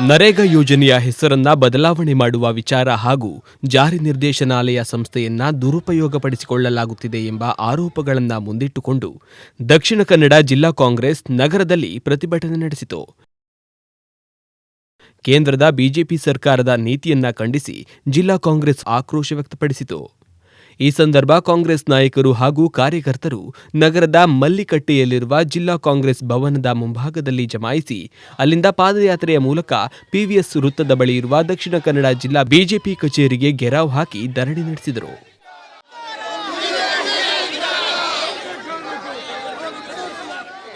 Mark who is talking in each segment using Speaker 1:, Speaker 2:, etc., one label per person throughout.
Speaker 1: ನರೇಗಾ ಯೋಜನೆಯ ಹೆಸರನ್ನ ಬದಲಾವಣೆ ಮಾಡುವ ವಿಚಾರ ಹಾಗೂ ಜಾರಿ ನಿರ್ದೇಶನಾಲಯ ಸಂಸ್ಥೆಯನ್ನ ದುರುಪಯೋಗಪಡಿಸಿಕೊಳ್ಳಲಾಗುತ್ತಿದೆ ಎಂಬ ಆರೋಪಗಳನ್ನು ಮುಂದಿಟ್ಟುಕೊಂಡು ದಕ್ಷಿಣ ಕನ್ನಡ ಜಿಲ್ಲಾ ಕಾಂಗ್ರೆಸ್ ನಗರದಲ್ಲಿ ಪ್ರತಿಭಟನೆ ನಡೆಸಿತು. ಕೇಂದ್ರದ ಬಿಜೆಪಿ ಸರ್ಕಾರದ ನೀತಿಯನ್ನ ಖಂಡಿಸಿ ಜಿಲ್ಲಾ ಕಾಂಗ್ರೆಸ್ ಆಕ್ರೋಶ ವ್ಯಕ್ತಪಡಿಸಿತು. ಈ ಸಂದರ್ಭ ಕಾಂಗ್ರೆಸ್ ನಾಯಕರು ಹಾಗೂ ಕಾರ್ಯಕರ್ತರು ನಗರದ ಮಲ್ಲಿಕಟ್ಟೆಯಲ್ಲಿರುವ ಜಿಲ್ಲಾ ಕಾಂಗ್ರೆಸ್ ಭವನದ ಮುಂಭಾಗದಲ್ಲಿ ಜಮಾಯಿಸಿ ಅಲ್ಲಿಂದ ಪಾದಯಾತ್ರೆಯ ಮೂಲಕ ಪಿವಿಎಸ್ ವೃತ್ತದ ಬಳಿ ಇರುವ ದಕ್ಷಿಣ ಕನ್ನಡ ಜಿಲ್ಲಾ ಬಿಜೆಪಿ ಕಚೇರಿಗೆ ಘೆರಾವ್ ಹಾಕಿ ಧರಣಿ ನಡೆಸಿದರು.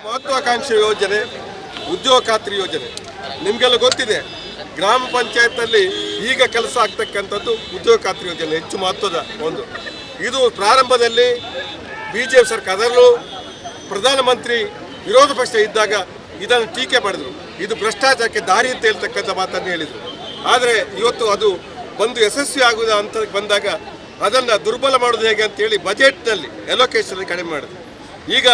Speaker 2: ಮಹತ್ವಾಕಾಂಕ್ಷಿ ಯೋಜನೆ, ಉದ್ಯೋಗ ಖಾತ್ರಿ ಯೋಜನೆ ನಿಮಗೆಲ್ಲ ಗೊತ್ತಿದೆ. ಗ್ರಾಮ ಪಂಚಾಯತ್ನಲ್ಲಿ ಈಗ ಕೆಲಸ ಆಗ್ತಕ್ಕಂಥದ್ದು ಉದ್ಯೋಗ ಖಾತ್ರಿ ಯೋಜನೆ ಹೆಚ್ಚು ಮಹತ್ವದ ಒಂದು. ಇದು ಪ್ರಾರಂಭದಲ್ಲಿ ಬಿಜೆಪಿ ಸರ್ಕಾರದಲ್ಲೂ ಪ್ರಧಾನಮಂತ್ರಿ ವಿರೋಧ ಪಕ್ಷ ಇದ್ದಾಗ ಇದನ್ನು ಟೀಕೆ ಮಾಡಿದರು. ಇದು ಭ್ರಷ್ಟಾಚಾರಕ್ಕೆ ದಾರಿ ಅಂತ ಹೇಳ್ತಕ್ಕಂಥ ಮಾತನ್ನು ಹೇಳಿದರು. ಆದರೆ ಇವತ್ತು ಅದು ಬಂದು ಯಶಸ್ವಿ ಆಗುವ ಹಂತಕ್ಕೆ ಬಂದಾಗ ಅದನ್ನು ದುರ್ಬಲ ಮಾಡೋದು ಹೇಗೆ ಅಂತೇಳಿ ಬಜೆಟ್ನಲ್ಲಿ ಅಲೋಕೇಶನ್ ಕಡಿಮೆ ಮಾಡಿದ್ರು. ಈಗ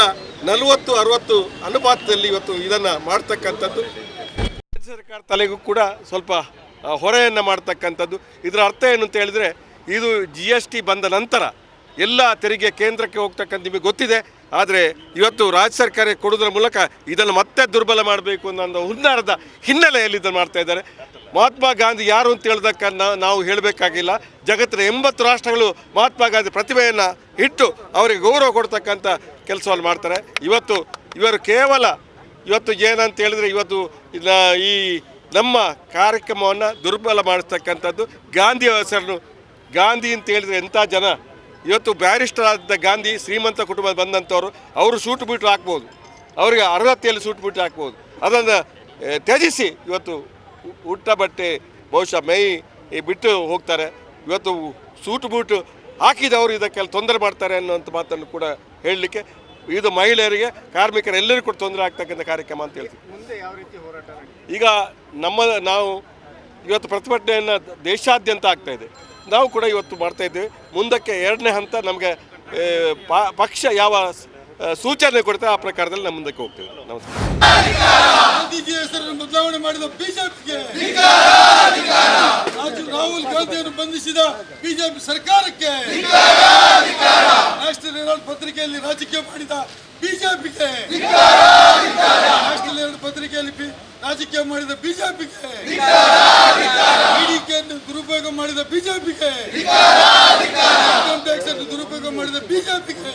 Speaker 2: 40-60 ಅನುಪಾತದಲ್ಲಿ ಇವತ್ತು ಇದನ್ನು ಮಾಡ್ತಕ್ಕಂಥದ್ದು ಸರ್ಕಾರ ತಲೆಗೂ ಕೂಡ ಸ್ವಲ್ಪ ಹೊರೆಯನ್ನು ಮಾಡ್ತಕ್ಕಂಥದ್ದು. ಇದರ ಅರ್ಥ ಏನು ಅಂತ ಹೇಳಿದರೆ, ಇದು GST ಬಂದ ನಂತರ ಎಲ್ಲ ತೆರಿಗೆ ಕೇಂದ್ರಕ್ಕೆ ಹೋಗ್ತಕ್ಕಂಥ ನಿಮಗೆ ಗೊತ್ತಿದೆ. ಆದರೆ ಇವತ್ತು ರಾಜ್ಯ ಸರ್ಕಾರ ಕೊಡೋದ್ರ ಮೂಲಕ ಇದನ್ನು ಮತ್ತೆ ದುರ್ಬಲ ಮಾಡಬೇಕು ಅನ್ನೋ ಹುನ್ನಾರದ ಹಿನ್ನೆಲೆಯಲ್ಲಿ ಇದನ್ನು ಮಾಡ್ತಾ ಇದ್ದಾರೆ. ಮಹಾತ್ಮ ಗಾಂಧಿ ಯಾರು ಅಂತ ಹೇಳಿದಕ್ಕೆ ನಾವು ಹೇಳಬೇಕಾಗಿಲ್ಲ. ಜಗತ್ತಿನ 80 ರಾಷ್ಟ್ರಗಳು ಮಹಾತ್ಮ ಗಾಂಧಿ ಪ್ರತಿಭೆಯನ್ನು ಇಟ್ಟು ಅವರಿಗೆ ಗೌರವ ಕೊಡ್ತಕ್ಕಂಥ ಕೆಲಸವನ್ನು ಮಾಡ್ತಾರೆ. ಇವತ್ತು ಇವರು ಕೇವಲ ಇವತ್ತು ಏನಂತ ಹೇಳಿದ್ರೆ, ಇವತ್ತು ಈ ನಮ್ಮ ಕಾರ್ಯಕ್ರಮವನ್ನು ದುರ್ಬಲ ಮಾಡಿಸ್ತಕ್ಕಂಥದ್ದು. ಗಾಂಧಿ ಹೆಸರನ್ನು ಗಾಂಧಿ ಅಂತ ಹೇಳಿದರೆ ಎಂಥ ಜನ, ಇವತ್ತು ಬ್ಯಾರಿಸ್ಟರ್ ಆದ ಗಾಂಧಿ ಶ್ರೀಮಂತ ಕುಟುಂಬ ಬಂದಂಥವ್ರು, ಅವರು ಸೂಟು ಬೀಟು ಹಾಕ್ಬೋದು, ಅವರಿಗೆ 60 ಸೂಟು ಬೀಟು ಹಾಕ್ಬೋದು. ಅದನ್ನು ತ್ಯಜಿಸಿ ಇವತ್ತು ಊಟ ಬಟ್ಟೆ ಬಹುಶಃ ಮೈ ಬಿಟ್ಟು ಹೋಗ್ತಾರೆ. ಇವತ್ತು ಸೂಟು ಬೂಟು ಹಾಕಿದವರು ಇದಕ್ಕೆಲ್ಲ ತೊಂದರೆ ಮಾಡ್ತಾರೆ ಅನ್ನೋಂಥ ಮಾತನ್ನು ಕೂಡ ಹೇಳಲಿಕ್ಕೆ, ಇದು ಮಹಿಳೆಯರಿಗೆ, ಕಾರ್ಮಿಕರು ಎಲ್ಲರಿಗೂ ಕೂಡ ತೊಂದರೆ ಆಗ್ತಕ್ಕಂಥ ಕಾರ್ಯಕ್ರಮ ಅಂತ ಹೇಳ್ತೀವಿ.
Speaker 3: ಮುಂದೆ ಯಾವ ರೀತಿ ಹೋರಾಟ?
Speaker 2: ಈಗ ನಾವು ಇವತ್ತು ಪ್ರತಿಭಟನೆಯನ್ನು ದೇಶಾದ್ಯಂತ ಆಗ್ತಾಯಿದೆ. ನಾವು ಕೂಡ ಇವತ್ತು ಮಾಡ್ತಾ ಇದ್ದೇವೆ. ಮುಂದಕ್ಕೆ 2ನೇ ಹಂತ ನಮಗೆ ಪಕ್ಷ ಯಾವ ಸೂಚನೆ ಕೊಡ್ತಾರೆ ಆ ಪ್ರಕಾರದಲ್ಲಿ ನಮ್ಮ ಮುಂದಕ್ಕೆ ಹೋಗ್ತೇವೆ. ನಮಸ್ಕಾರ.
Speaker 4: ಗಾಂಧೀಜಿ ಹೆಸರನ್ನು ಬದಲಾವಣೆ ಮಾಡಿದ ಬಿಜೆಪಿಗೆ, ರಾಹುಲ್ ಗಾಂಧಿಯನ್ನು ಬಂಧಿಸಿದ ಬಿಜೆಪಿ ಸರ್ಕಾರಕ್ಕೆ, ನ್ಯಾಷನಲ್ ಹೆರಾಲ್ಡ್ ಪತ್ರಿಕೆಯಲ್ಲಿ ರಾಜಕೀಯ ಮಾಡಿದ ಬಿಜೆಪಿಗೆ, ನ್ಯಾಷನಲ್ ಹೆರಾಲ್ಡ್ ಪತ್ರಿಕೆಯಲ್ಲಿ ರಾಜಕೀಯ ಮಾಡಿದ ಬಿಜೆಪಿಗೆ, ಇಡಿಕೆಯನ್ನು ದುರುಪಯೋಗ ಮಾಡಿದ ಬಿಜೆಪಿಗೆ, ಇನ್ಕಮ್ ಟ್ಯಾಕ್ಸ್ ಅನ್ನು ದುರುಪಯೋಗ ಮಾಡಿದ ಬಿಜೆಪಿಗೆ